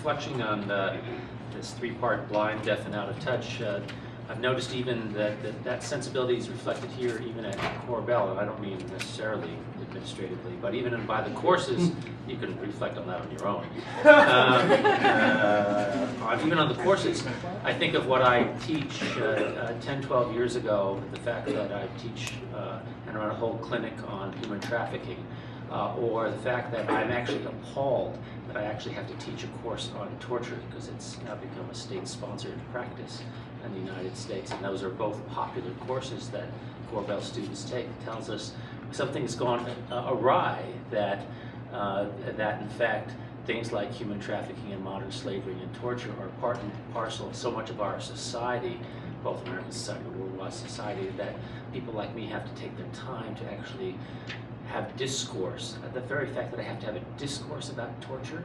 reflecting on this three-part blind, deaf, and out of touch, I've noticed even that sensibility is reflected here even at Korbel, and I don't mean necessarily administratively, but even by the courses, you can reflect on that on your own. Even on the courses, I think of what I teach 10, 12 years ago, the fact that I teach and run a whole clinic on human trafficking, or the fact that I'm actually appalled that I actually have to teach a course on torture because it's now become a state-sponsored practice in the United States, and those are both popular courses that Korbel students take. It tells us something's gone awry, that in fact things like human trafficking and modern slavery and torture are part and parcel of so much of our society, both American society and worldwide society, that people like me have to take their time to actually have discourse. The very fact that I have to have a discourse about torture,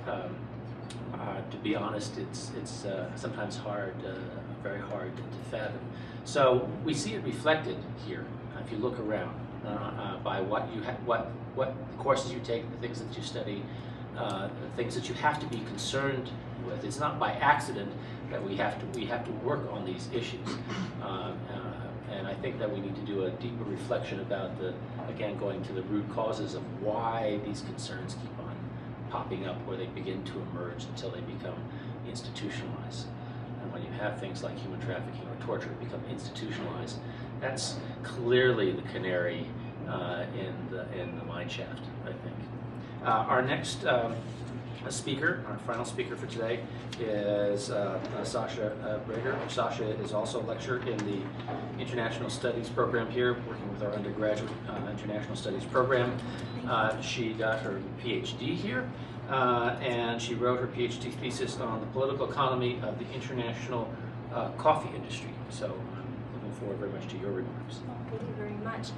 to be honest, it's sometimes hard, very hard to fathom. So we see it reflected here. If you look around, by what courses you take, the things that you study, the things that you have to be concerned with. It's not by accident that we have to work on these issues. And I think that we need to do a deeper reflection about again, going to the root causes of why these concerns keep on popping up, where they begin to emerge until they become institutionalized. And when you have things like human trafficking or torture become institutionalized, that's clearly the canary in the mine shaft, I think. Our next speaker, our final speaker for today, is Sasha Brager. Sasha is also a lecturer in the International Studies program here, working with our undergraduate International Studies program. She got her PhD here, and she wrote her PhD thesis on the political economy of the international coffee industry. So I'm looking forward very much to your remarks. Thank you very much.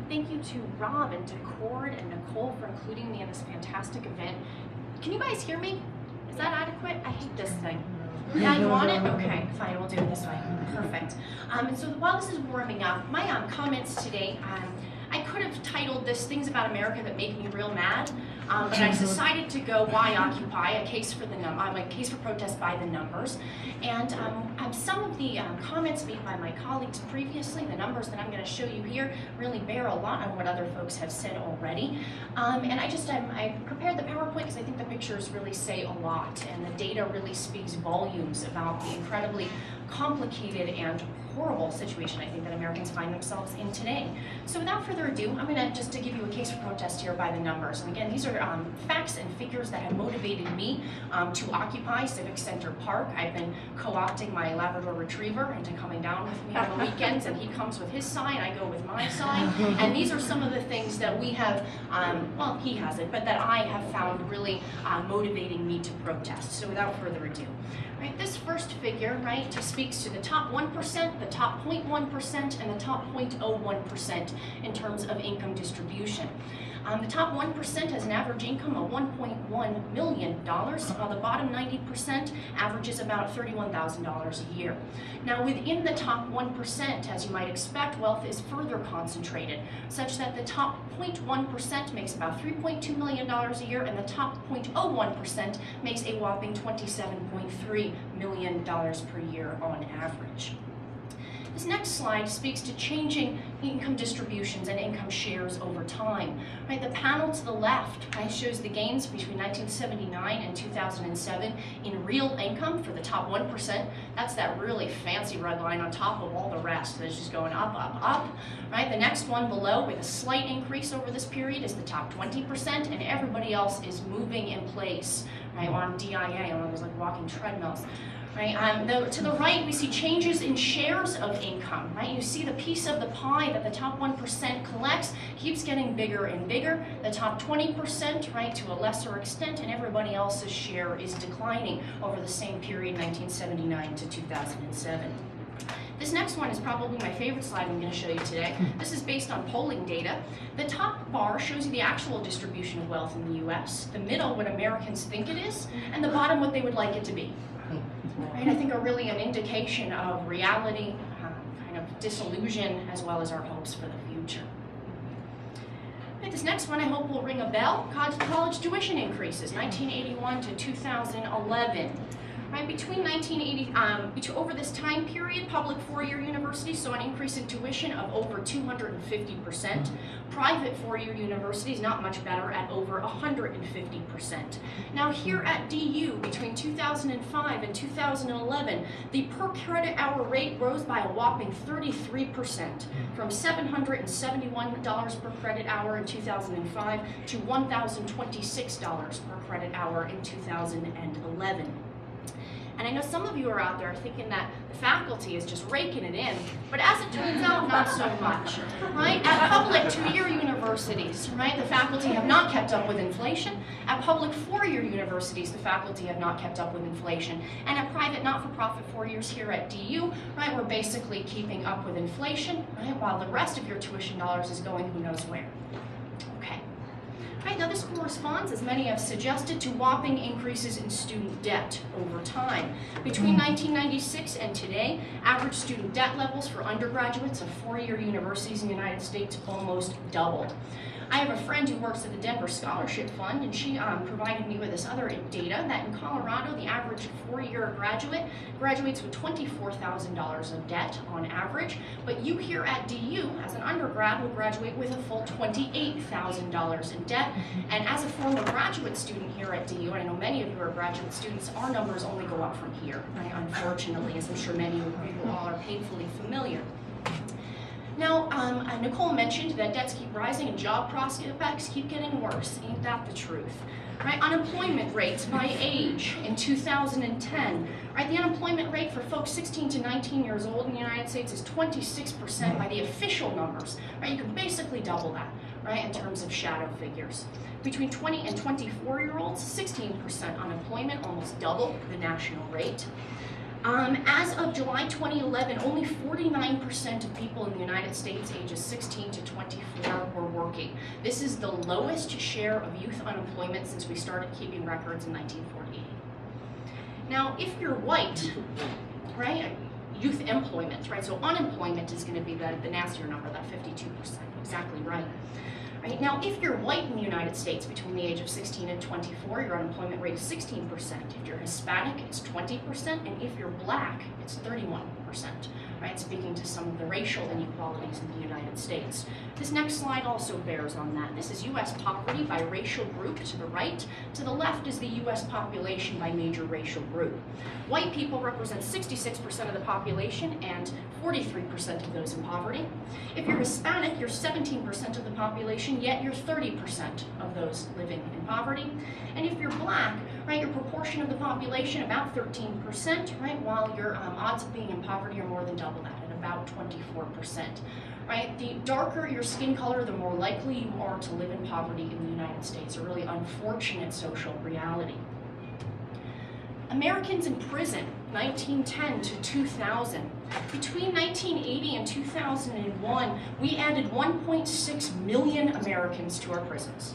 Thank you to Rob and to Cord and Nicole for including me in this fantastic event. Can you guys hear me? Is that adequate? I hate this thing. Yeah, you want it? Okay, fine, we'll do it this way. Perfect. And so while this is warming up, my comments today, I could have titled this Things About America That Make Me Real Mad, but I decided to go Why Occupy, a case for protest by the numbers. And some of the comments made by my colleagues previously, the numbers that I'm going to show you here, really bear a lot on what other folks have said already. And I prepared the PowerPoint because I think the pictures really say a lot, and the data really speaks volumes about the incredibly complicated and horrible situation I think that Americans find themselves in today. So without further ado, I'm going to give you a case for protest here by the numbers. And again, these are facts and figures that have motivated me to occupy Civic Center Park. I've been co-opting my Labrador Retriever into coming down with me on the weekends, and he comes with his sign, I go with my sign. And these are some of the things that we have, well, he hasn't, but that I have found really motivating me to protest. So without further ado. Right, this first figure, right, speaks to the top 1%, the top 0.1%, and the top 0.01% in terms of income distribution. The top 1% has an average income of $1.1 million, while the bottom 90% averages about $31,000 a year. Now within the top 1%, as you might expect, wealth is further concentrated, such that the top 0.1% makes about $3.2 million a year, and the top 0.01% makes a whopping $27.3 million per year on average. This next slide speaks to changing income distributions and income shares over time. Right, the panel to the left shows the gains between 1979 and 2007 in real income for the top 1%. That's that really fancy red line on top of all the rest that's just going up, up, up. Right, the next one below with a slight increase over this period is the top 20%, and everybody else is moving in place, right, on DIA, on those like walking treadmills. Right, to the right, we see changes in shares of income. Right, you see the piece of the pie that the top 1% collects keeps getting bigger and bigger. The top 20%, right, to a lesser extent, and everybody else's share is declining over the same period, 1979 to 2007. This next one is probably my favorite slide I'm going to show you today. This is based on polling data. The top bar shows you the actual distribution of wealth in the U.S., the middle what Americans think it is, and the bottom what they would like it to be. Right, I think are really an indication of reality, kind of disillusion, as well as our hopes for the future. Right, this next one I hope will ring a bell. College tuition increases, 1981 to 2011. Right, over this time period, public four-year universities saw an increase in tuition of over 250%. Private four-year universities, not much better, at over 150%. Now here at DU, between 2005 and 2011, the per credit hour rate rose by a whopping 33%, from $771 per credit hour in 2005 to $1,026 per credit hour in 2011. And I know some of you are out there thinking that the faculty is just raking it in, but as it turns out, not so much, right? At public two-year universities, right, the faculty have not kept up with inflation. At public four-year universities, the faculty have not kept up with inflation. And at private not-for-profit four years here at DU, right, we're basically keeping up with inflation, right, while the rest of your tuition dollars is going who knows where. Okay. Right, now this corresponds, as many have suggested, to whopping increases in student debt over time. Between 1996 and today, average student debt levels for undergraduates of four-year universities in the United States almost doubled. I have a friend who works at the Denver Scholarship Fund, and she provided me with this other data that in Colorado, the average four-year graduate graduates with $24,000 of debt on average, but you here at DU, as an undergrad, will graduate with a full $28,000 in debt. And as a former graduate student here at DU, and I know many of you are graduate students, our numbers only go up from here, right? Unfortunately, as I'm sure many of you all are painfully familiar. Now, Nicole mentioned that debts keep rising and job prospects keep getting worse. Ain't that the truth? Right? Unemployment rates by age in 2010. Right? The unemployment rate for folks 16 to 19 years old in the United States is 26% by the official numbers. Right? You can basically double that, right, in terms of shadow figures. Between 20 and 24-year-olds, 16% unemployment, almost double the national rate. As of July 2011, only 49% of people in the United States ages 16 to 24 were working. This is the lowest share of youth unemployment since we started keeping records in 1948. Now, if you're white, right, youth employment, right, so unemployment is going to be the nastier number, that 52%, exactly right. Right, now, if you're white in the United States between the age of 16 and 24, your unemployment rate is 16%. If you're Hispanic, it's 20%, and if you're black, it's 31%, right, speaking to some of the racial inequalities in the United States. This next slide also bears on that. This is U.S. poverty by racial group to the right. To the left is the U.S. population by major racial group. White people represent 66% of the population and 43% of those in poverty. If you're Hispanic, you're 17% of the population, yet you're 30% of those living in poverty. And if you're black, right, your proportion of the population about 13%, right, while your odds of being in poverty are more than double that at about 24%. Right, the darker your skin color, the more likely you are to live in poverty in the United States, a really unfortunate social reality. Americans in prison, 1910 to 2000. Between 1980 and 2001, we added 1.6 million Americans to our prisons.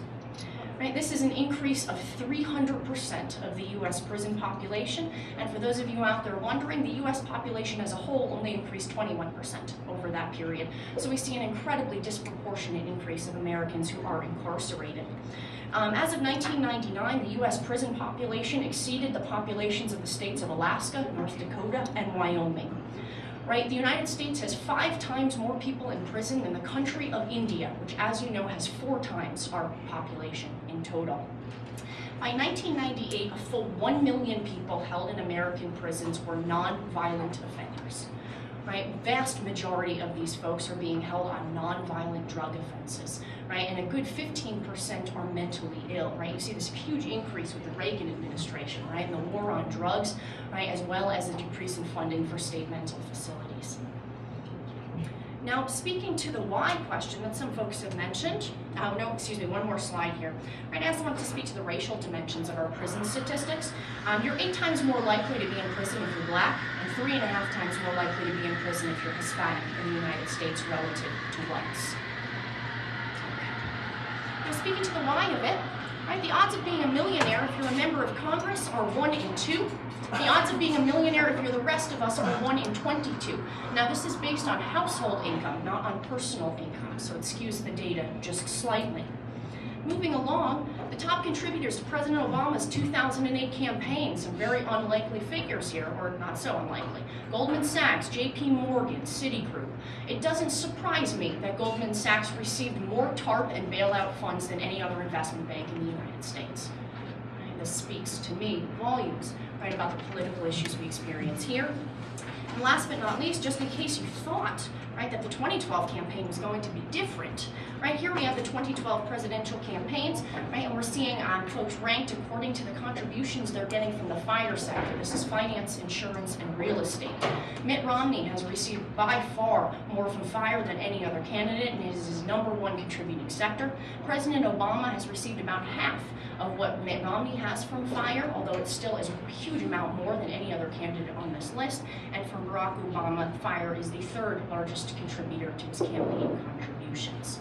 Right, this is an increase of 300% of the U.S. prison population, and for those of you out there wondering, the U.S. population as a whole only increased 21% over that period. So we see an incredibly disproportionate increase of Americans who are incarcerated. As of 1999, the U.S. prison population exceeded the populations of the states of Alaska, North Dakota, and Wyoming. Right, the United States has 5 times more people in prison than the country of India, which, as you know, has 4 times our population in total. By 1998, a full 1 million people held in American prisons were non-violent offenders. Right, vast majority of these folks are being held on non-violent drug offenses. Right, and a good 15% are mentally ill. Right, you see this huge increase with the Reagan administration, right, and the war on drugs, right, as well as the decrease in funding for state mental facilities. Now, speaking to the why question that some folks have mentioned, one more slide here. Right, I also want to speak to the racial dimensions of our prison statistics. You're 8 times more likely to be in prison if you're black, and 3.5 times more likely to be in prison if you're Hispanic in the United States relative to whites. Now, speaking to the why of it, right, the odds of being a millionaire if you're a member of Congress are 1 in 2. The odds of being a millionaire if you're the rest of us are 1 in 22. Now, this is based on household income, not on personal income, so it skews the data just slightly. Moving along, the top contributors to President Obama's 2008 campaign, some very unlikely figures here, or not so unlikely. Goldman Sachs, JP Morgan, Citigroup. It doesn't surprise me that Goldman Sachs received more TARP and bailout funds than any other investment bank in the United States. And this speaks to me volumes, right, about the political issues we experience here. And last but not least, just in case you thought, right, that the 2012 campaign was going to be different, right, here we have the 2012 presidential campaigns, right, and we're seeing folks ranked according to the contributions they're getting from the FIRE sector. This is finance, insurance, and real estate. Mitt Romney has received by far more from FIRE than any other candidate, and is his #1 contributing sector. President Obama has received about half of what Mitt Romney has from FIRE, although it still is a huge amount more than any other candidate on this list. And for Barack Obama, FIRE is the 3rd largest contributor to his campaign contributions.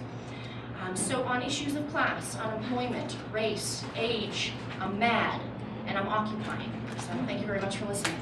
So on issues of class, unemployment, race, age, I'm mad and I'm occupying. So thank you very much for listening.